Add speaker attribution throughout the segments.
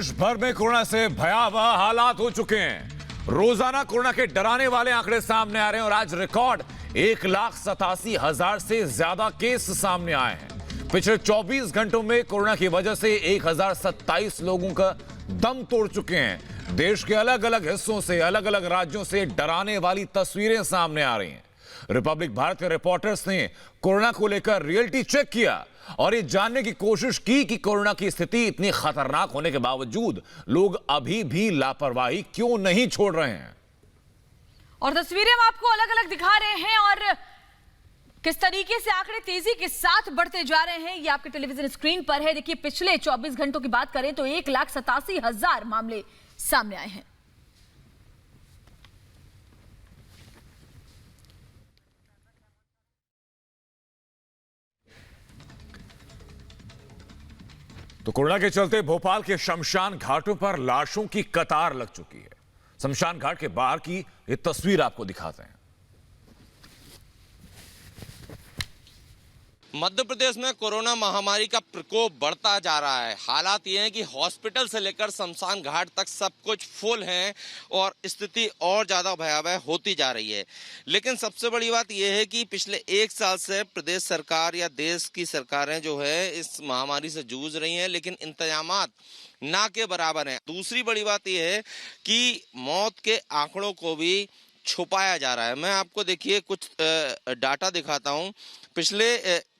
Speaker 1: देश भर में कोरोना से भयावह हालात हो चुके हैं। रोजाना कोरोना के डराने वाले आंकड़े सामने आ रहे हैं और आज रिकॉर्ड 1,87,000 से ज्यादा केस सामने आए हैं। पिछले 24 घंटों में कोरोना की वजह से 1,027 लोगों का दम तोड़ चुके हैं। देश के अलग अलग हिस्सों से, अलग अलग राज्यों से डराने वाली तस्वीरें सामने आ रही हैं। रिपब्लिक भारत के रिपोर्टर्स ने कोरोना को लेकर रियलिटी चेक किया और ये जानने की कोशिश की कि कोरोना की स्थिति इतनी खतरनाक होने के बावजूद लोग अभी भी लापरवाही क्यों नहीं छोड़ रहे हैं।
Speaker 2: और तस्वीरें हम आपको अलग अलग दिखा रहे हैं और किस तरीके से आंकड़े तेजी के साथ बढ़ते जा रहे हैं, ये आपके टेलीविजन स्क्रीन पर है। देखिए, पिछले 24 घंटों की बात करें तो 1,87,000 मामले सामने आए हैं।
Speaker 1: तो कोरोना के चलते भोपाल के शमशान घाटों पर लाशों की कतार लग चुकी है। शमशान घाट के बाहर की ये तस्वीर आपको दिखाते हैं।
Speaker 3: मध्य प्रदेश में कोरोना महामारी का प्रकोप बढ़ता जा रहा है। हालात ये हैं कि हॉस्पिटल से लेकर शमशान घाट तक सब कुछ फुल है और स्थिति और ज़्यादा भयावह होती जा रही है। लेकिन सबसे बड़ी बात यह है कि पिछले 1 साल से प्रदेश सरकार या देश की सरकारें जो है इस महामारी से जूझ रही हैं, लेकिन इंतजामात ना के बराबर हैं। दूसरी बड़ी बात यह है कि मौत के आंकड़ों को भी छुपाया जा रहा है। मैं आपको देखिए कुछ डाटा दिखाता हूं। पिछले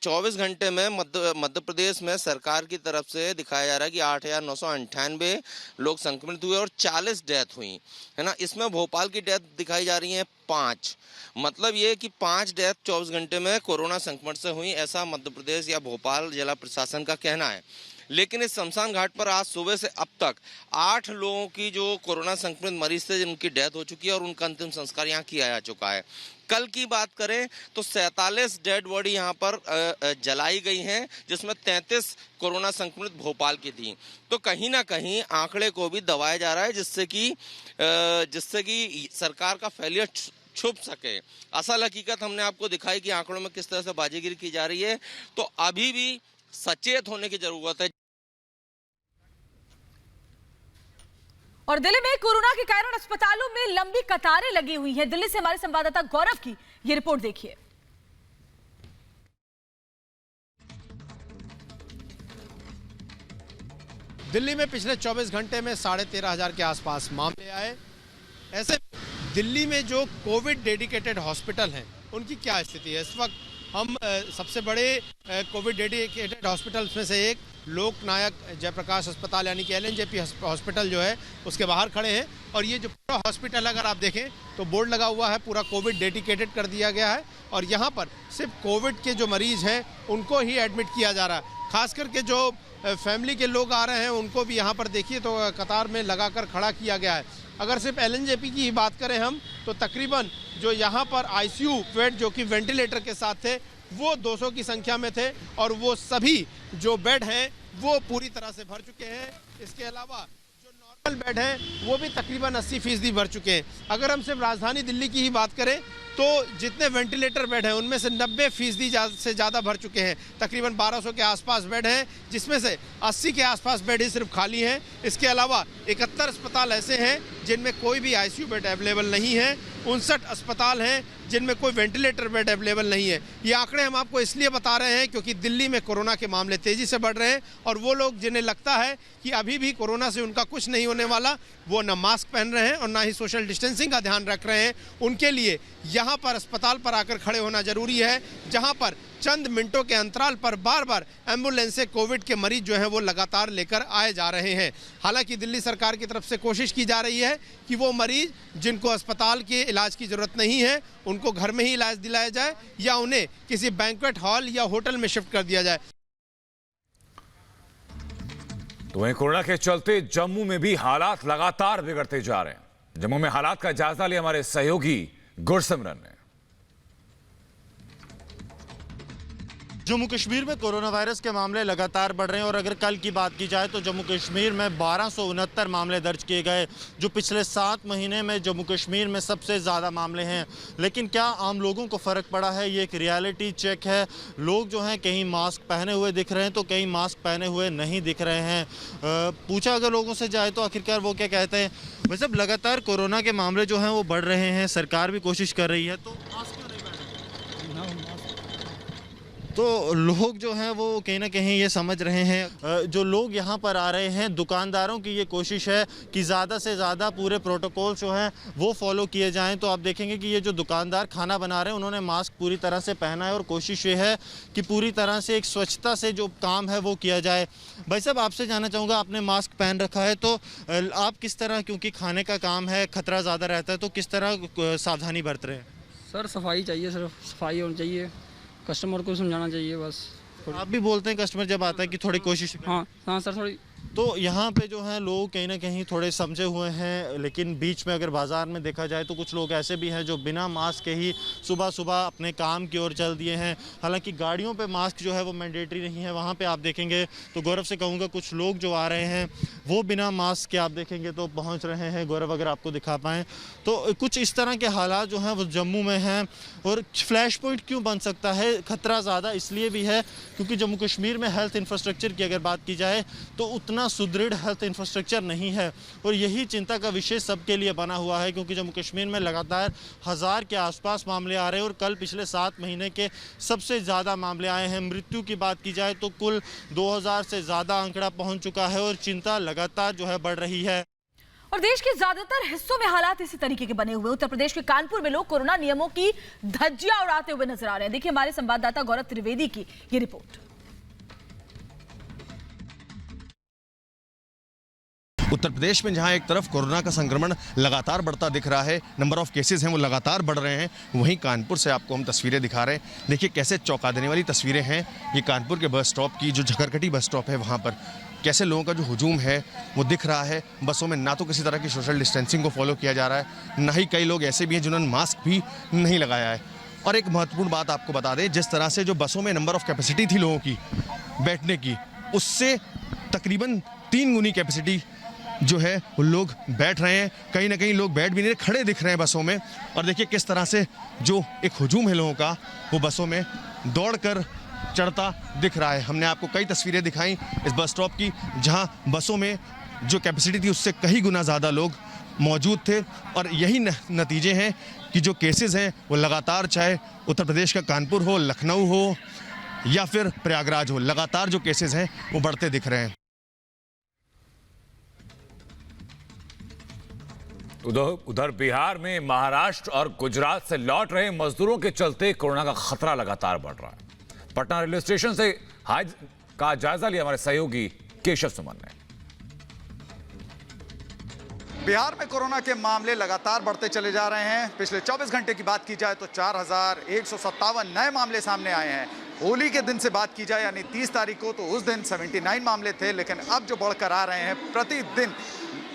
Speaker 3: 24 घंटे में मध्य प्रदेश में सरकार की तरफ से दिखाया जा रहा है कि 8,998 लोग संक्रमित हुए और 40 डेथ हुई है ना। इसमें भोपाल की डेथ दिखाई जा रही है 5। मतलब ये कि 5 डेथ 24 घंटे में कोरोना संक्रमण से हुई, ऐसा मध्य प्रदेश या भोपाल जिला प्रशासन का कहना है। लेकिन इस शमशान घाट पर आज सुबह से अब तक 8 लोगों की जो कोरोना संक्रमित मरीज थे जिनकी डेथ हो चुकी है और उनका अंतिम संस्कार यहाँ किया जा चुका है। कल की बात करें तो 47 डेड बॉडी यहाँ पर जलाई गई हैं, जिसमें 33 कोरोना संक्रमित भोपाल की थी। तो कहीं ना कहीं आंकड़े को भी दबाया जा रहा है जिससे कि सरकार का फेलियर छुप सके। असल हकीकत हमने आपको दिखाई कि आंकड़ों में किस तरह से बाजीगिरी की जा रही है। तो अभी भी सचेत होने की जरूरत है।
Speaker 2: और दिल्ली में कोरोना के कारण अस्पतालों में लंबी कतारें लगी हुई हैं। दिल्ली से हमारे संवाददाता गौरव की ये रिपोर्ट देखिए।
Speaker 4: दिल्ली में पिछले 24 घंटे में 13,500 के आसपास मामले आए। ऐसे दिल्ली में जो कोविड डेडिकेटेड हॉस्पिटल हैं उनकी क्या स्थिति है? इस वक्त हम सबसे बड़े कोविड डेडिकेटेड हॉस्पिटल्स में से एक लोकनायक जयप्रकाश अस्पताल यानी कि LNJP हॉस्पिटल जो है उसके बाहर खड़े हैं। और ये जो पूरा हॉस्पिटल अगर आप देखें तो बोर्ड लगा हुआ है, पूरा कोविड डेडिकेटेड कर दिया गया है। और यहाँ पर सिर्फ कोविड के जो मरीज हैं उनको ही एडमिट किया जा रहा है। खास करके जो फैमिली के लोग आ रहे हैं उनको भी यहाँ पर देखिए तो कतार में लगाकर खड़ा किया गया है। अगर सिर्फ LNJP की ही बात करें हम तो तकरीबन जो यहाँ पर ICU बेड जो कि वेंटिलेटर के साथ थे वो 200 की संख्या में थे और वो सभी जो बेड हैं वो पूरी तरह से भर चुके हैं। इसके अलावा जो नॉर्मल बेड हैं वो भी तकरीबन 80% भर चुके हैं। अगर हम सिर्फ राजधानी दिल्ली की ही बात करें तो जितने वेंटिलेटर बेड हैं उनमें से 90% से ज़्यादा भर चुके हैं। तकरीबन 1200 के आसपास बेड हैं, जिसमें से 80 के आसपास बेड ही सिर्फ खाली हैं। इसके अलावा 71 अस्पताल ऐसे हैं जिनमें कोई भी ICU बेड अवेलेबल नहीं है। 59 अस्पताल हैं जिनमें कोई वेंटिलेटर बेड अवेलेबल नहीं है। ये आंकड़े हम आपको इसलिए बता रहे हैं क्योंकि दिल्ली में कोरोना के मामले तेज़ी से बढ़ रहे हैं और वो लोग जिन्हें लगता है कि अभी भी कोरोना से उनका कुछ नहीं होने वाला, वो न मास्क पहन रहे हैं और ना ही सोशल डिस्टेंसिंग का ध्यान रख रहे हैं। उनके लिए यहाँ पर अस्पताल पर आकर खड़े होना जरूरी है, जहाँ पर चंद मिनटों के अंतराल पर बार बार एम्बुलेंस से कोविड के मरीज जो हैं वो लगातार लेकर आए जा रहे हैं। हालांकि दिल्ली सरकार की तरफ से कोशिश की जा रही है कि वो मरीज जिनको अस्पताल के इलाज की ज़रूरत नहीं है उनको घर में ही इलाज दिलाया जाए या उन्हें किसी बैंक्वेट हॉल या होटल में शिफ्ट कर दिया जाए।
Speaker 1: तो वहीं कोरोना के चलते जम्मू में भी हालात लगातार बिगड़ते जा रहे हैं। जम्मू में हालात का जायजा लिया हमारे सहयोगी गुरसिमरन ने।
Speaker 5: जम्मू कश्मीर में कोरोना वायरस के मामले लगातार बढ़ रहे हैं और अगर कल की बात की जाए तो जम्मू कश्मीर में 1269 मामले दर्ज किए गए, जो पिछले 7 महीने में जम्मू कश्मीर में सबसे ज़्यादा मामले हैं। लेकिन क्या आम लोगों को फ़र्क पड़ा है? ये एक रियलिटी चेक है। लोग जो हैं कहीं मास्क पहने हुए दिख रहे हैं तो कहीं मास्क पहने हुए नहीं दिख रहे हैं। पूछा अगर लोगों से जाए तो आखिरकार वो क्या कहते हैं। वैसे अब लगातार कोरोना के मामले जो हैं वो बढ़ रहे हैं, सरकार भी कोशिश कर रही है, तो मास्क क्यों नहीं पहने? तो लोग जो हैं वो कहीं ना कहीं ये समझ रहे हैं, जो लोग यहाँ पर आ रहे हैं, दुकानदारों की ये कोशिश है कि ज़्यादा से ज़्यादा पूरे प्रोटोकॉल जो हैं वो फॉलो किए जाएं। तो आप देखेंगे कि ये जो दुकानदार खाना बना रहे हैं उन्होंने मास्क पूरी तरह से पहना है और कोशिश ये है कि पूरी तरह से एक स्वच्छता से जो काम है वो किया जाए। भाई साहब, आपसे जानना चाहूँगा, आपने मास्क पहन रखा है तो आप किस तरह, क्योंकि खाने का काम है, खतरा ज़्यादा रहता है, तो किस तरह सावधानी बरत रहे हैं?
Speaker 6: सर सफाई चाहिए, सिर्फ सफाई होनी चाहिए, कस्टमर को समझाना चाहिए बस।
Speaker 5: आप भी बोलते हैं कस्टमर जब आता है कि थोड़ी कोशिश करें।
Speaker 6: हाँ सर, थोड़ी।
Speaker 5: तो यहाँ पे जो है लोग कहीं ना कहीं थोड़े समझे हुए हैं, लेकिन बीच में अगर बाज़ार में देखा जाए तो कुछ लोग ऐसे भी हैं जो बिना मास्क के ही सुबह सुबह अपने काम की ओर चल दिए हैं। हालांकि गाड़ियों पे मास्क जो है वो मैंडेटरी नहीं है। वहाँ पे आप देखेंगे तो गौरव से कहूँगा कुछ लोग जो आ रहे हैं वो बिना मास्क के आप देखेंगे तो पहुँच रहे हैं। गौरव, अगर आपको दिखा पाएँ तो कुछ इस तरह के हालात जो हैं वो जम्मू में हैं। और फ्लैश पॉइंट क्यों बन सकता है? खतरा ज़्यादा इसलिए भी है क्योंकि जम्मू कश्मीर में हेल्थ इंफ्रास्ट्रक्चर की अगर बात की जाए तो उतना सुदृढ़ हेल्थ इंफ्रास्ट्रक्चर नहीं है और यही चिंता का विषय सबके लिए बना हुआ है, क्योंकि जम्मू कश्मीर में लगातार 1000 के आसपास मामले आ रहे हैं और कल पिछले 7 महीने के सबसे ज़्यादा मामले आए हैं। मृत्यु की बात की जाए तो कुल 2000 से ज़्यादा आंकड़ा पहुंच चुका है और चिंता लगातार जो है बढ़ रही है।
Speaker 2: और देश के ज्यादातर हिस्सों में हालात इसी तरीके के बने हुए। उत्तर प्रदेश के कानपुर में लोग कोरोना नियमों की धज्जियां उड़ाते हुए नजर आ रहे हैं। देखिए हमारे संवाददाता गौरव त्रिवेदी की ये रिपोर्ट।
Speaker 7: उत्तर प्रदेश में जहां एक तरफ कोरोना का संक्रमण लगातार बढ़ता दिख रहा है, नंबर ऑफ केसेस हैं वो लगातार बढ़ रहे हैं, वहीं कानपुर से आपको हम तस्वीरें दिखा रहे हैं। देखिए कैसे चौंका देने वाली तस्वीरें हैं ये कानपुर के बस स्टॉप की, जो झकरकटी बस स्टॉप है वहाँ पर कैसे लोगों का जो हुजूम है वो दिख रहा है। बसों में ना तो किसी तरह की सोशल डिस्टेंसिंग को फॉलो किया जा रहा है, ना ही कई लोग ऐसे भी हैं जिन्होंने मास्क भी नहीं लगाया है। और एक महत्वपूर्ण बात आपको बता दें, जिस तरह से जो बसों में नंबर ऑफ कैपेसिटी थी लोगों की बैठने की, उससे तकरीबन 3 गुनी कैपेसिटी जो है वो लोग बैठ रहे हैं। कहीं ना कहीं लोग बैठ भी नहीं, खड़े दिख रहे हैं बसों में। और देखिए किस तरह से जो एक हुजूम है लोगों का वो बसों में दौड़कर चढ़ता दिख रहा है। हमने आपको कई तस्वीरें दिखाई इस बस स्टॉप की, जहां बसों में जो कैपेसिटी थी उससे कई गुना ज़्यादा लोग मौजूद थे। और यही नतीजे हैं कि जो केसेस हैं वो लगातार, चाहे उत्तर प्रदेश का कानपुर हो, लखनऊ हो या फिर प्रयागराज हो, लगातार जो केसेस हैं वो बढ़ते दिख रहे हैं।
Speaker 1: उधर बिहार में महाराष्ट्र और गुजरात से लौट रहे मजदूरों के चलते कोरोना का खतरा लगातार बढ़ रहा है। पटना रेलवे स्टेशन से हाल का जायजा लिया हमारे सहयोगी केशव सुमन ने।
Speaker 8: बिहार में कोरोना के मामले लगातार बढ़ते चले जा रहे हैं। पिछले 24 घंटे की बात की जाए तो 4157 नए मामले सामने आए हैं। होली के दिन से बात की जाए यानी 30 तारीख को तो उस दिन 79 मामले थे, लेकिन अब जो बढ़कर आ रहे हैं प्रतिदिन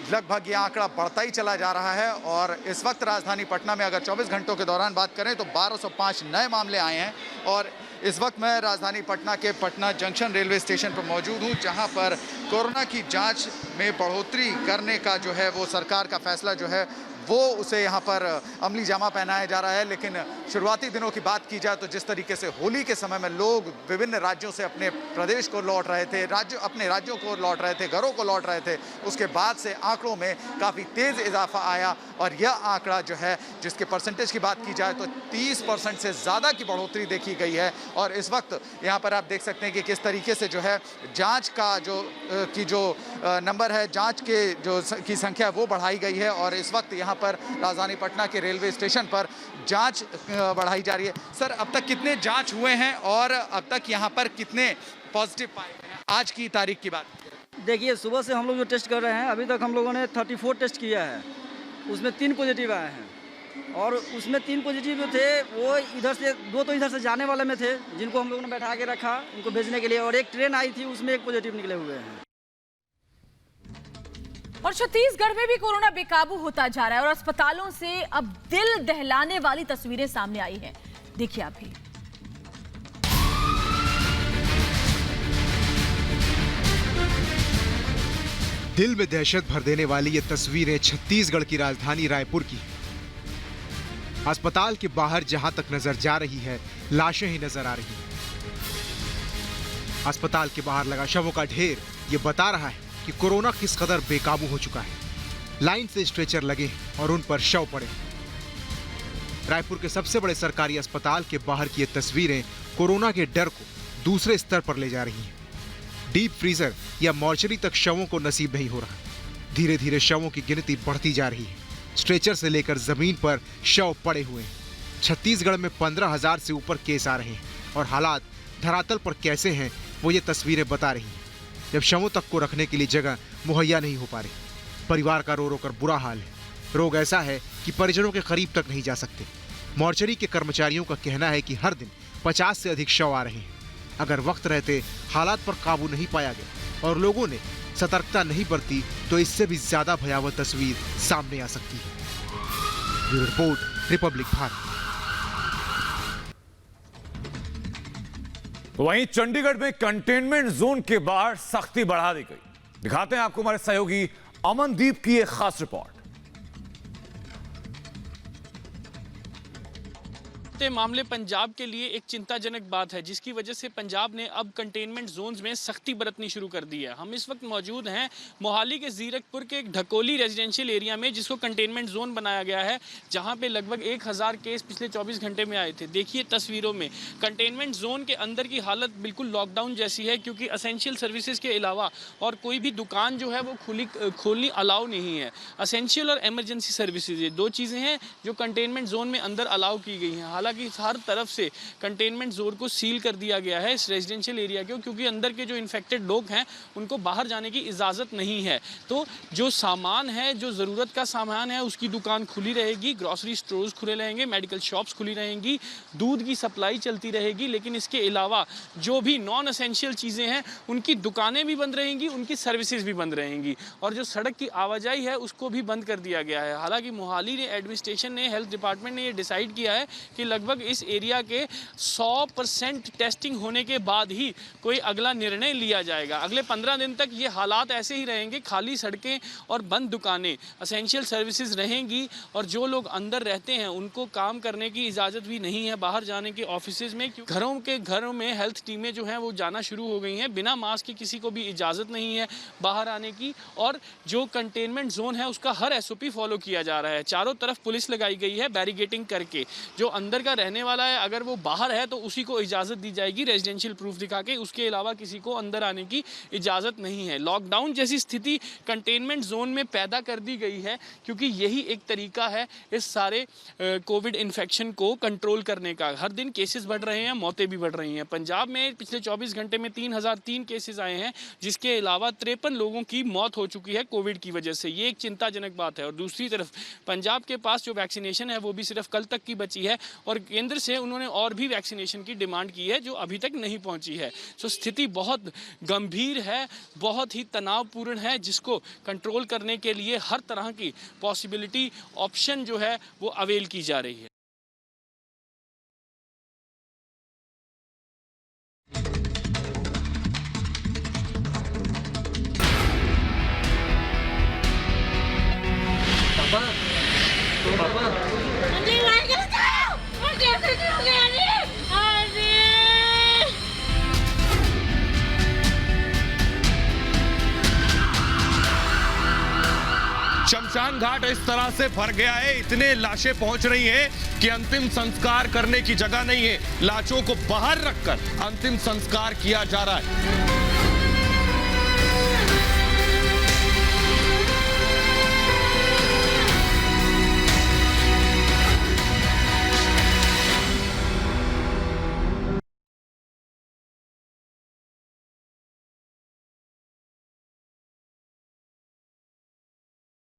Speaker 8: लगभग ये आंकड़ा बढ़ता ही चला जा रहा है। और इस वक्त राजधानी पटना में अगर 24 घंटों के दौरान बात करें तो 1205 नए मामले आए हैं। और इस वक्त मैं राजधानी पटना के पटना जंक्शन रेलवे स्टेशन पर मौजूद हूं, जहां पर कोरोना की जांच में बढ़ोतरी करने का जो है वो सरकार का फैसला जो है वो उसे यहाँ पर अमली जामा पहनाया जा रहा है। लेकिन शुरुआती दिनों की बात की जाए तो जिस तरीके से होली के समय में लोग विभिन्न राज्यों से अपने प्रदेश को लौट रहे थे, अपने राज्यों को लौट रहे थे, घरों को लौट रहे थे, उसके बाद से आंकड़ों में काफ़ी तेज़ इजाफा आया। और यह आंकड़ा जो है जिसके परसेंटेज की बात की जाए तो 30% से ज़्यादा की बढ़ोतरी देखी गई है। और इस वक्त यहाँ पर आप देख सकते हैं कि किस तरीके से जो है जाँच का जो नंबर है, जाँच के की संख्या वो बढ़ाई गई है। और इस वक्त यहाँ पर राजधानी पटना के रेलवे स्टेशन पर जांच बढ़ाई जा रही है। सर, अब तक कितने जांच हुए हैं और अब तक यहाँ पर कितने पॉजिटिव पाए गए हैं? आज की तारीख की बात
Speaker 6: देखिए, सुबह से हम लोग जो टेस्ट कर रहे हैं, अभी तक हम लोगों ने 34 टेस्ट किया है, उसमें 3 पॉजिटिव आए हैं। और उसमें 3 पॉजिटिव जो थे वो इधर से 2 तो इधर से जाने वाले में थे, जिनको हम लोगों ने बैठा के रखा उनको भेजने के लिए। और एक ट्रेन आई थी, उसमें 1 पॉजिटिव निकले हुए हैं।
Speaker 2: और छत्तीसगढ़ में भी कोरोना बेकाबू होता जा रहा है और अस्पतालों से अब दिल दहलाने वाली तस्वीरें सामने आई हैं। देखिए आप भी।
Speaker 9: दिल में दहशत भर देने वाली ये तस्वीरें छत्तीसगढ़ की राजधानी रायपुर की। अस्पताल के बाहर जहां तक नजर जा रही है, लाशें ही नजर आ रही हैं। अस्पताल के बाहर लगा शवों का ढेर ये बता रहा है कि कोरोना किस कदर बेकाबू हो चुका है। लाइन से स्ट्रेचर लगे और उन पर शव पड़े। रायपुर के सबसे बड़े सरकारी अस्पताल के बाहर की ये तस्वीरें कोरोना के डर को दूसरे स्तर पर ले जा रही हैं। डीप फ्रीजर या मॉर्चरी तक शवों को नसीब नहीं हो रहा। धीरे धीरे शवों की गिनती बढ़ती जा रही है। स्ट्रेचर से लेकर जमीन पर शव पड़े हुए हैं। छत्तीसगढ़ में 15,000 से ऊपर केस आ रहे हैं और हालात धरातल पर कैसे हैं वो ये तस्वीरें बता रही हैं। जब शवों तक को रखने के लिए जगह मुहैया नहीं हो पा रही, परिवार का रो रो कर बुरा हाल है। रोग ऐसा है कि परिजनों के करीब तक नहीं जा सकते। मॉर्चरी के कर्मचारियों का कहना है कि हर दिन 50 से अधिक शव आ रहे हैं। अगर वक्त रहते हालात पर काबू नहीं पाया गया और लोगों ने सतर्कता नहीं बरती तो इससे भी ज्यादा भयावह तस्वीर सामने आ सकती है। Bureau report, Republic Bharat.
Speaker 1: वहीं चंडीगढ़ में कंटेनमेंट जोन के बाहर सख्ती बढ़ा दी गई। दिखाते हैं आपको हमारे सहयोगी अमनदीप की एक खास रिपोर्ट।
Speaker 10: मामले पंजाब के लिए एक चिंताजनक बात है, जिसकी वजह से पंजाब ने अब कंटेनमेंट जोन्स में सख्ती बरतनी शुरू कर दी है। हम इस वक्त मौजूद हैं मोहाली के जीरकपुर के एक ढकोली रेजिडेंशियल एरिया में, जिसको कंटेनमेंट जोन बनाया गया है, जहां पे लगभग 1000 केस पिछले 24 घंटे में आए थे। देखिए तस्वीरों में कंटेनमेंट जोन के अंदर की हालत बिल्कुल लॉकडाउन जैसी है, क्योंकि असेंशियल सर्विसेज के अलावा और कोई भी दुकान जो है वो खोलनी अलाउ नहीं है। असेंशियल और एमरजेंसी सर्विसेज, ये दो चीज़ें हैं जो कंटेनमेंट जोन में अंदर अलाउ की गई हैं। हालांकि हर तरफ से कंटेनमेंट जोन को सील कर दिया गया है इस रेजिडेंशियल एरिया को, क्योंकि अंदर के जो इन्फेक्टेड लोग हैं उनको बाहर जाने की इजाज़त नहीं है। तो जो सामान है, जो ज़रूरत का सामान है, उसकी दुकान खुली रहेगी, ग्रॉसरी स्टोर्स खुले रहेंगे, मेडिकल शॉप्स खुली रहेंगी, दूध की सप्लाई चलती रहेगी। लेकिन इसके अलावा जो भी नॉन एसेंशियल चीज़ें हैं उनकी दुकानें भी बंद रहेंगी, उनकी सर्विसेज भी बंद रहेंगी, और जो सड़क की आवाजाही है उसको भी बंद कर दिया गया है। हालांकि मोहाली ने एडमिनिस्ट्रेशन ने, हेल्थ डिपार्टमेंट ने ये डिसाइड किया है कि लगभग इस एरिया के 100% टेस्टिंग होने के बाद ही कोई अगला निर्णय लिया जाएगा। अगले 15 दिन तक ये हालात ऐसे ही रहेंगे, खाली सड़कें और बंद दुकानें, असेंशियल सर्विसेज रहेंगी, और जो लोग अंदर रहते हैं उनको काम करने की इजाज़त भी नहीं है बाहर जाने के ऑफिसेज में। घरों में हेल्थ टीमें जो हैं वो जाना शुरू हो गई हैं। बिना मास्क के किसी को भी इजाज़त नहीं है बाहर आने की, और जो कंटेनमेंट जोन है उसका हर SOP फॉलो किया जा रहा है। चारों तरफ पुलिस लगाई गई है बैरिगेटिंग करके। जो अंदर का रहने वाला है, अगर वो बाहर है तो उसी को इजाज़त दी जाएगी रेजिडेंशियल प्रूफ दिखा के, उसके अलावा किसी को अंदर आने की इजाज़त नहीं है। लॉकडाउन जैसी स्थिति कंटेनमेंट जोन में पैदा कर दी गई है, क्योंकि यही एक तरीका है इस सारे कोविड इन्फेक्शन को कंट्रोल करने का। हर दिन केसेस बढ़ रहे हैं, मौतें भी बढ़ रही हैं। पंजाब में पिछले 24 घंटे में 3003 केसेस आए हैं, जिसके अलावा 53 लोगों की मौत हो चुकी है कोविड की वजह से। ये एक चिंताजनक बात है। और दूसरी तरफ पंजाब के पास जो वैक्सीनेशन है वो भी सिर्फ कल तक की बची है, और केंद्र से उन्होंने और भी वैक्सीनेशन की डिमांड की है जो अभी तक नहीं पहुंची है। सो स्थिति बहुत गंभीर है, बहुत ही तनावपूर्ण है, जिसको कंट्रोल करने के लिए हर तरह की पॉसिबिलिटी, ऑप्शन जो है वो अवेल की जा रही है।
Speaker 1: शमशान घाट इस तरह से भर गया है, इतने लाशें पहुंच रही हैं कि अंतिम संस्कार करने की जगह नहीं है। लाशों को बाहर रखकर अंतिम संस्कार किया जा रहा है।